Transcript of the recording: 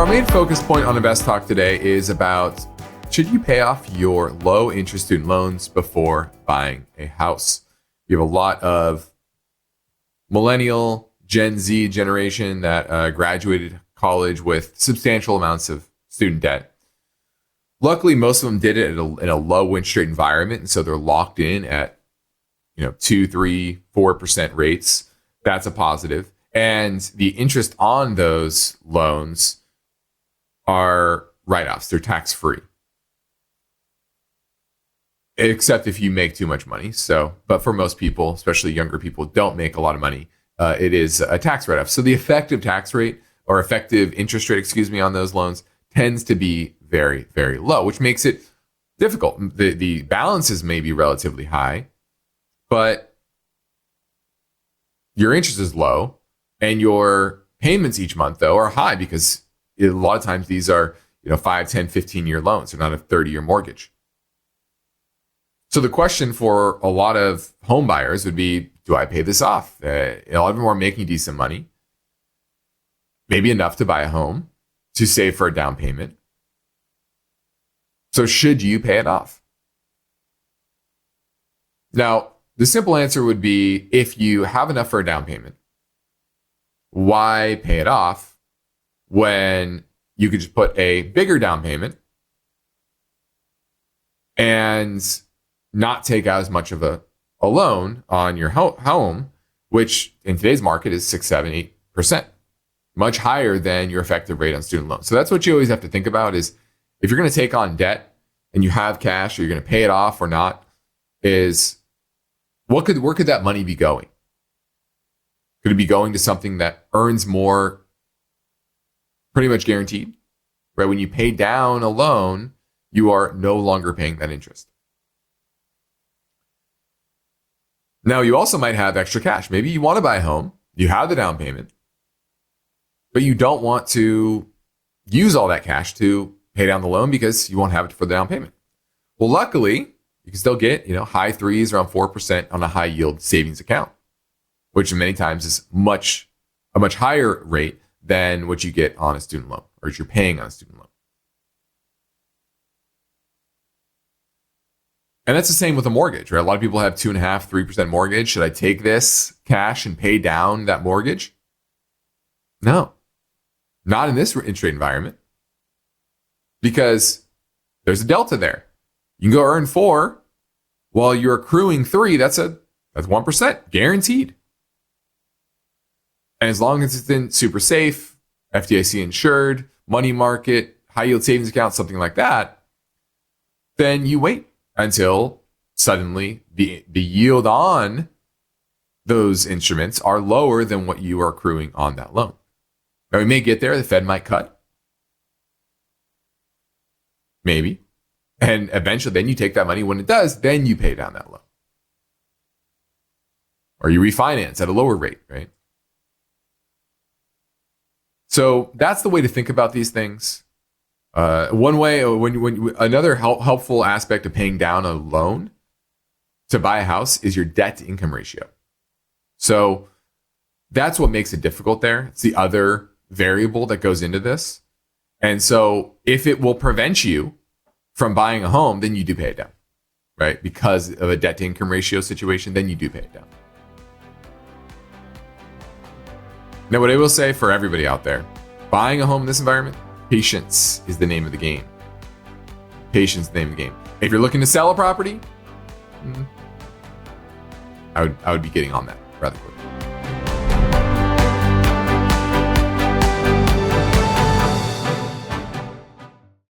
Now, our main focus point on InvestTalk today is about, should you pay off your low interest student loans before buying a house? You have a lot of millennial, Gen Z generation that graduated college with substantial amounts of student debt. Luckily, most of them did it in a low interest rate environment, and so they're locked in at 2, 3, 4% rates. That's a positive. And the interest on those loans are write-offs. They're tax-free. Except if you make too much money. But for most people, especially younger people, don't make a lot of money, it is a tax write-off. So the effective tax rate or effective interest rate, on those loans tends to be very, very low, which makes it difficult. The balances may be relatively high, but your interest is low and your payments each month, though, are high because a lot of times these are 5, 10, 15-year loans. They're not a 30-year mortgage. So the question for a lot of home buyers would be, do I pay this off? A lot of them are making decent money, maybe enough to buy a home, to save for a down payment. So should you pay it off? Now, the simple answer would be, if you have enough for a down payment, why pay it off when you could just put a bigger down payment and not take out as much of a loan on your home, which in today's market is 6, 7, 8%, much higher than your effective rate on student loans. So that's what you always have to think about, is if you're going to take on debt and you have cash, or you're going to pay it off or not, is where could that money be going? Could it be going to something that earns more, pretty much guaranteed, right? When you pay down a loan, you are no longer paying that interest. Now, you also might have extra cash. Maybe you want to buy a home. You have the down payment, but you don't want to use all that cash to pay down the loan because you won't have it for the down payment. Well, luckily, you can still get, high 3s, around 4% on a high yield savings account, which many times is a much higher rate than what you get on a student loan, or what you're paying on a student loan. And that's the same with a mortgage, right? A lot of people have 2.5%, 3% mortgage. Should I take this cash and pay down that mortgage? No, not in this interest rate environment, because there's a delta there. You can go earn 4 while you're accruing 3. That's 1% guaranteed. And as long as it's in super safe, FDIC insured, money market, high yield savings account, something like that, then you wait until suddenly the yield on those instruments are lower than what you are accruing on that loan. Now, we may get there. The Fed might cut. Maybe. And eventually, then you take that money. When it does, then you pay down that loan. Or you refinance at a lower rate, right? So that's the way to think about these things. One way, another helpful aspect of paying down a loan to buy a house is your debt to income ratio. So that's what makes it difficult there. It's the other variable that goes into this. And so if it will prevent you from buying a home, then you do pay it down, right? Because of a debt to income ratio situation, then you do pay it down. Now, what I will say for everybody out there, buying a home in this environment, patience is the name of the game. Patience is the name of the game. If you're looking to sell a property, I would be getting on that rather quickly.